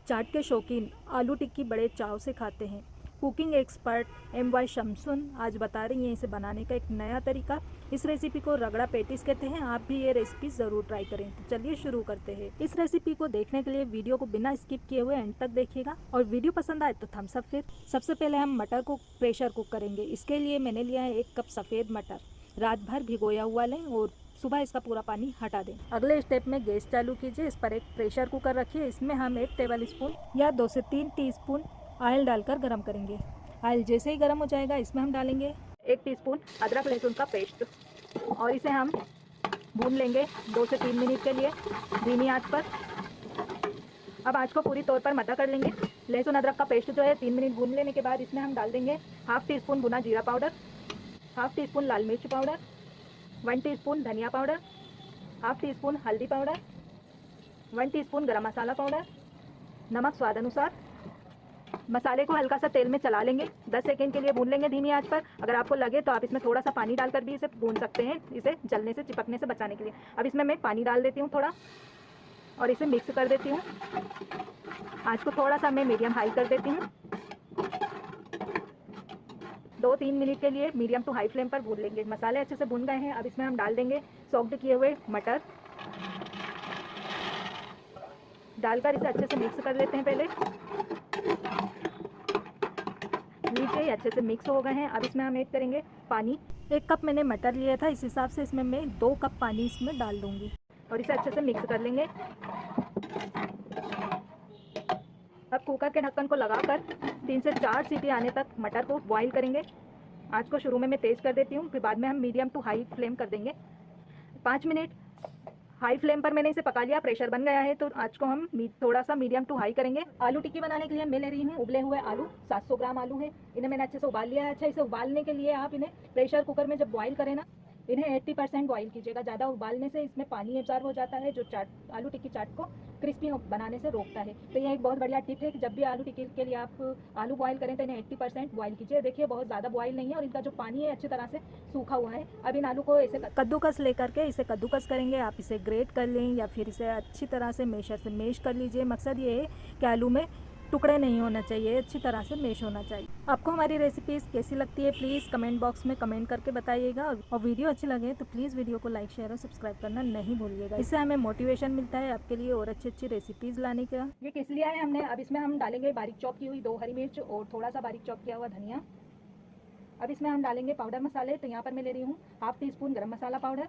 चाट के शौकीन आलू टिक्की बड़े चाव से खाते हैं। कुकिंग एक्सपर्ट MY शमसुन आज बता रही हैं इसे बनाने का एक नया तरीका। इस रेसिपी को रगड़ा पेटिस कहते हैं। आप भी ये रेसिपी ज़रूर ट्राई करें। तो चलिए शुरू करते हैं। इस रेसिपी को देखने के लिए वीडियो को बिना स्किप किए हुए एंड तक देखिएगा और वीडियो पसंद आए तो थम्स अप। फिर सबसे पहले हम मटर को प्रेशर कुक करेंगे। इसके लिए मैंने लिया है 1 कप सफ़ेद मटर। रात भर भिगोया हुआ लें और सुबह इसका पूरा पानी हटा दें। अगले स्टेप में गैस चालू कीजिए। इस पर एक प्रेशर कुकर रखिए। इसमें हम 1 टेबल स्पून या 2 से 3 टीस्पून ऑयल डालकर गरम करेंगे। ऑयल जैसे ही गरम हो जाएगा इसमें हम डालेंगे 1 टीस्पून अदरक लहसुन का पेस्ट और इसे हम भून लेंगे 2 से 3 मिनट के लिए धीमी आंच पर। अब आंच को पूरी तौर पर मद्दा कर लेंगे। लहसुन अदरक का पेस्ट जो है 3 मिनट भून लेने के बाद इसमें हम डाल देंगे ½ टीस्पून भुना जीरा पाउडर, ½ टीस्पून लाल मिर्च पाउडर, 1 टीस्पून धनिया पाउडर, ½ टीस्पून हल्दी पाउडर, 1 टीस्पून गरम मसाला पाउडर, नमक स्वाद अनुसार। मसाले को हल्का सा तेल में चला लेंगे। 10 सेकंड के लिए भून लेंगे धीमी आंच पर। अगर आपको लगे तो आप इसमें थोड़ा सा पानी डालकर भी इसे भून सकते हैं, इसे जलने से चिपकने से बचाने के लिए। अब इसमें मैं पानी डाल देती हूँ थोड़ा और इसे मिक्स कर देती हूँ। आंच को थोड़ा सा मैं मीडियम हाई कर देती हूँ। 2-3 मिनट के लिए मीडियम टू हाई फ्लेम पर भून लेंगे। मसाले अच्छे से भून गए हैं। अब इसमें हम डाल देंगे सॉफ्ट किए हुए मटर, डालकर इसे अच्छे से मिक्स कर लेते हैं। पहले नीचे अच्छे से मिक्स हो गए हैं। अब इसमें हम ऐड करेंगे पानी। 1 कप मैंने मटर लिया था, इस हिसाब से इसमें मैं 2 कप पानी इसमें डाल दूंगी और इसे अच्छे से मिक्स कर लेंगे। अब कुकर के ढक्कन को लगाकर 3 से 4 सीटी आने तक मटर को बॉईल करेंगे। आंच को शुरू में मैं तेज़ कर देती हूँ, फिर बाद में हम मीडियम टू हाई फ्लेम कर देंगे। 5 मिनट हाई फ्लेम पर मैंने इसे पका लिया। प्रेशर बन गया है तो आंच को हम थोड़ा सा मीडियम टू हाई करेंगे। आलू टिक्की बनाने के लिए मैं ले रही हूँ उबले हुए आलू। 700 ग्राम आलू है। इन्हें मैंने अच्छे से उबाल लिया है। अच्छा, इसे उबालने के लिए आप इन्हें प्रेशर कुकर में जब बॉईल करें ना, इन्हें 80% बॉईल कीजिएगा। ज़्यादा उबालने से इसमें पानी एब्जॉर्ब हो जाता है जो आलू टिक्की चाट को क्रिस्पी बनाने से रोकता है। तो यह एक बहुत बढ़िया टिप है कि जब भी आलू टिक्की के लिए आप आलू बॉईल करें तो इन्हें 80% बॉईल कीजिए। देखिए बहुत ज़्यादा बॉईल नहीं है और इनका जो पानी है अच्छी तरह से सूखा हुआ है। अब इन आलू को ऐसे कद्दूकस लेकर के इसे कद्दूकस करेंगे। आप इसे ग्रेट कर लें या फिर इसे अच्छी तरह से मैशर से मैश कर लीजिए। मकसद ये है कि आलू में टुकड़े नहीं होना चाहिए, अच्छी तरह से मैश होना चाहिए। आपको हमारी रेसिपीज़ कैसी लगती है प्लीज़ कमेंट बॉक्स में कमेंट करके बताइएगा और वीडियो अच्छी लगे तो प्लीज़ वीडियो को लाइक शेयर और सब्सक्राइब करना नहीं भूलिएगा। इससे हमें मोटिवेशन मिलता है आपके लिए और अच्छी रेसिपीज़ लाने का। ये किस लिया है हमने। अब इसमें हम डालेंगे बारीक चॉप की हुई 2 हरी मिर्च और थोड़ा सा बारीक चॉप किया हुआ धनिया। अब इसमें हम डालेंगे पाउडर मसाले। तो यहाँ पर मैं ले रही हूँ ½ टीस्पून गरम मसाला पाउडर,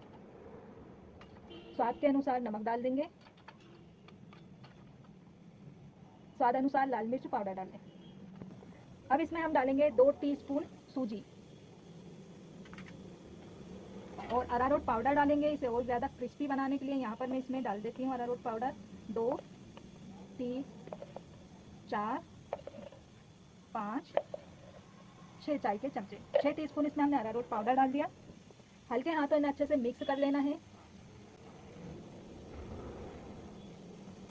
स्वाद के अनुसार नमक डाल देंगे, स्वाद अनुसार लाल मिर्च पाउडर डाल दें। अब इसमें हम डालेंगे 2 टीस्पून सूजी और अरारोट पाउडर डालेंगे इसे और ज़्यादा क्रिस्पी बनाने के लिए। यहाँ पर मैं इसमें डाल देती हूँ अरारोट पाउडर 2, 3, 4, 5, 6 चाय के चमचे। 6 टीस्पून इसमें हमने अरारोट पाउडर डाल दिया। हल्के हाथों इन्हें अच्छे से मिक्स कर लेना है।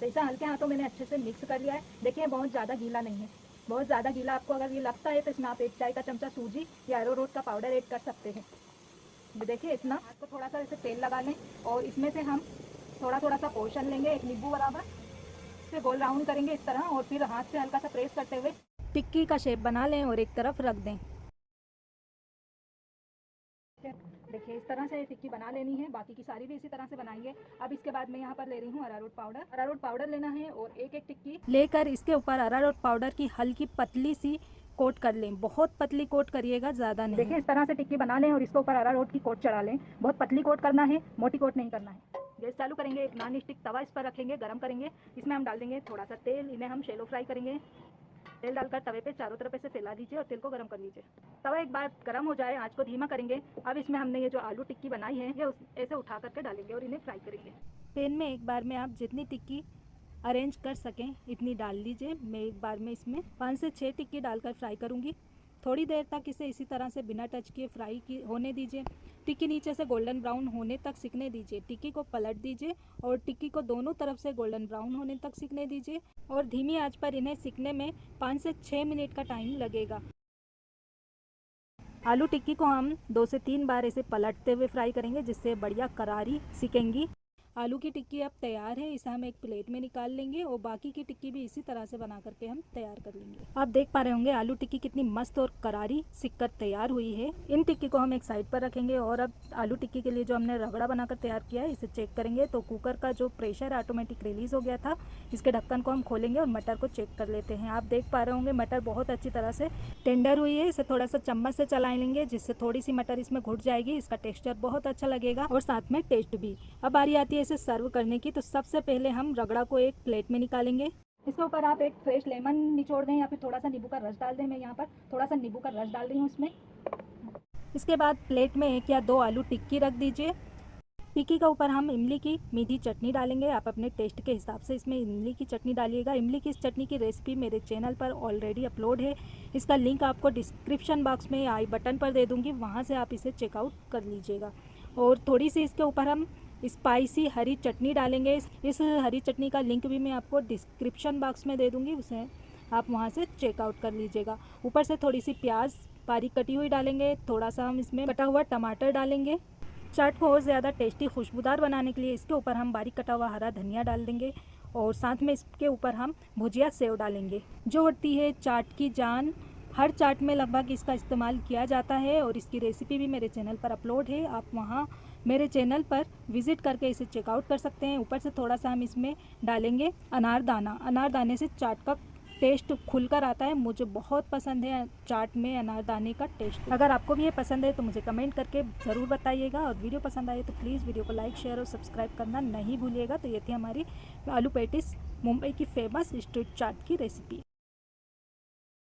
जैसा हल्के हाथों मैंने अच्छे से मिक्स कर लिया है। देखिए बहुत ज़्यादा गीला नहीं है। बहुत ज़्यादा गीला आपको अगर ये लगता है तो इसमें आप 1 चाय का चमचा सूजी या अरारोट का पाउडर ऐड कर सकते हैं। देखिए इतना। हाथ को थोड़ा सा ऐसे तेल लगा लें और इसमें से हम थोड़ा सा पोर्शन लेंगे, 1 नींबू बराबर से गोल राउंड करेंगे इस तरह और फिर हाथ से हल्का सा प्रेस करते हुए टिक्की का शेप बना लें और एक तरफ रख दें। देखिए इस तरह से टिक्की बना लेनी है। बाकी की सारी भी इसी तरह से बनाएंगे। अब इसके बाद मैं यहाँ पर ले रही हूँ अरारोट पाउडर। अरारोट पाउडर लेना है और एक टिक्की लेकर इसके ऊपर अरारोट पाउडर की हल्की पतली सी कोट कर लें। बहुत पतली कोट करिएगा, ज़्यादा नहीं। देखिए इस तरह से टिक्की बना लें और इसके ऊपर अरारोट की कोट चढ़ा लें। बहुत पतली कोट करना है, मोटी कोट नहीं करना है। गैस चालू करेंगे। एक नॉन स्टिक तवा इस पर रखेंगे, गरम करेंगे। इसमें हम डाल देंगे थोड़ा सा तेल। इन्हें हम शैलो फ्राई करेंगे। तेल डालकर तवे पे चारों तरफ से फैला दीजिए और तेल को गरम कर लीजिए। तवा एक बार गरम हो जाए आंच को धीमा करेंगे। अब इसमें हमने ये जो आलू टिक्की बनाई है ये ऐसे उठा करके डालेंगे और इन्हें फ्राई करेंगे। पैन में एक बार में आप जितनी टिक्की अरेंज कर सकें इतनी डाल लीजिए। मैं एक बार में इसमें 5 से 6 टिक्की डालकर फ्राई करूँगी। थोड़ी देर तक इसे इसी तरह से बिना टच किए फ्राई होने दीजिए। टिक्की नीचे से गोल्डन ब्राउन होने तक सिकने दीजिए। टिक्की को पलट दीजिए और टिक्की को दोनों तरफ से गोल्डन ब्राउन होने तक सिकने दीजिए और धीमी आंच पर इन्हें सिकने में 5 से 6 मिनट का टाइम लगेगा। आलू टिक्की को हम 2 से 3 बार इसे पलटते हुए फ्राई करेंगे जिससे बढ़िया करारी सिकेंगी। आलू की टिक्की अब तैयार है। इसे हम एक प्लेट में निकाल लेंगे और बाकी की टिक्की भी इसी तरह से बना करके हम तैयार कर लेंगे। आप देख पा रहे होंगे आलू टिक्की कितनी मस्त और करारी सिककर तैयार हुई है। इन टिक्की को हम एक साइड पर रखेंगे और अब आलू टिक्की के लिए जो हमने रगड़ा बनाकर तैयार किया है इसे चेक करेंगे। तो कुकर का जो प्रेशर ऑटोमेटिक रिलीज हो गया था, इसके ढक्कन को हम खोलेंगे और मटर को चेक कर लेते हैं। आप देख पा रहे होंगे मटर बहुत अच्छी तरह से टेंडर हुई है। इसे थोड़ा सा चम्मच से चला लेंगे जिससे थोड़ी सी मटर इसमें घुट जाएगी। इसका टेक्सचर बहुत अच्छा लगेगा और साथ में टेस्ट भी। अब बारी आती है इसे सर्व करने की। तो सबसे पहले हम रगड़ा को एक प्लेट में निकालेंगे। इसके ऊपर आप एक फ्रेश लेमन निचोड़ दें या फिर थोड़ा सा नींबू का रस डाल दें। मैं यहाँ पर थोड़ा सा नींबू का रस डाल रही हूँ इसमें। इसके बाद प्लेट में 1 या 2 आलू टिक्की रख दीजिए। टिक्की के ऊपर हम इमली की मीठी चटनी डालेंगे। आप अपने टेस्ट के हिसाब से इसमें इमली की चटनी डालिएगा। इमली की इस चटनी की रेसिपी मेरे चैनल पर ऑलरेडी अपलोड है। इसका लिंक आपको डिस्क्रिप्शन बॉक्स में आई बटन पर दे दूँगी, वहाँ से आप इसे चेकआउट कर लीजिएगा। और थोड़ी सी इसके ऊपर हम स्पाइसी हरी चटनी डालेंगे। इस हरी चटनी का लिंक भी मैं आपको डिस्क्रिप्शन बॉक्स में दे दूँगी, उसे आप वहाँ से चेकआउट कर लीजिएगा। ऊपर से थोड़ी सी प्याज बारीक कटी हुई डालेंगे। थोड़ा सा हम इसमें कटा हुआ टमाटर डालेंगे। चाट को और ज़्यादा टेस्टी खुशबूदार बनाने के लिए इसके ऊपर हम बारीक कटा हुआ हरा धनिया डाल देंगे और साथ में इसके ऊपर हम भुजिया सेव डालेंगे, जो होती है चाट की जान। हर चाट में लगभग इसका इस्तेमाल किया जाता है और इसकी रेसिपी भी मेरे चैनल पर अपलोड है। आप वहाँ मेरे चैनल पर विज़िट करके इसे चेकआउट कर सकते हैं। ऊपर से थोड़ा सा हम इसमें डालेंगे अनारदाना। अनारदाने से चाट का टेस्ट खुलकर आता है। मुझे बहुत पसंद है चाट में अनारदाने का टेस्ट। अगर आपको भी ये पसंद है तो मुझे कमेंट करके ज़रूर बताइएगा। और वीडियो पसंद आए तो प्लीज़ वीडियो को लाइक, शेयर और सब्सक्राइब करना नहीं भूलिएगा। तो ये थी हमारी आलू पैटिस, मुंबई की फेमस स्ट्रीट चाट की रेसिपी।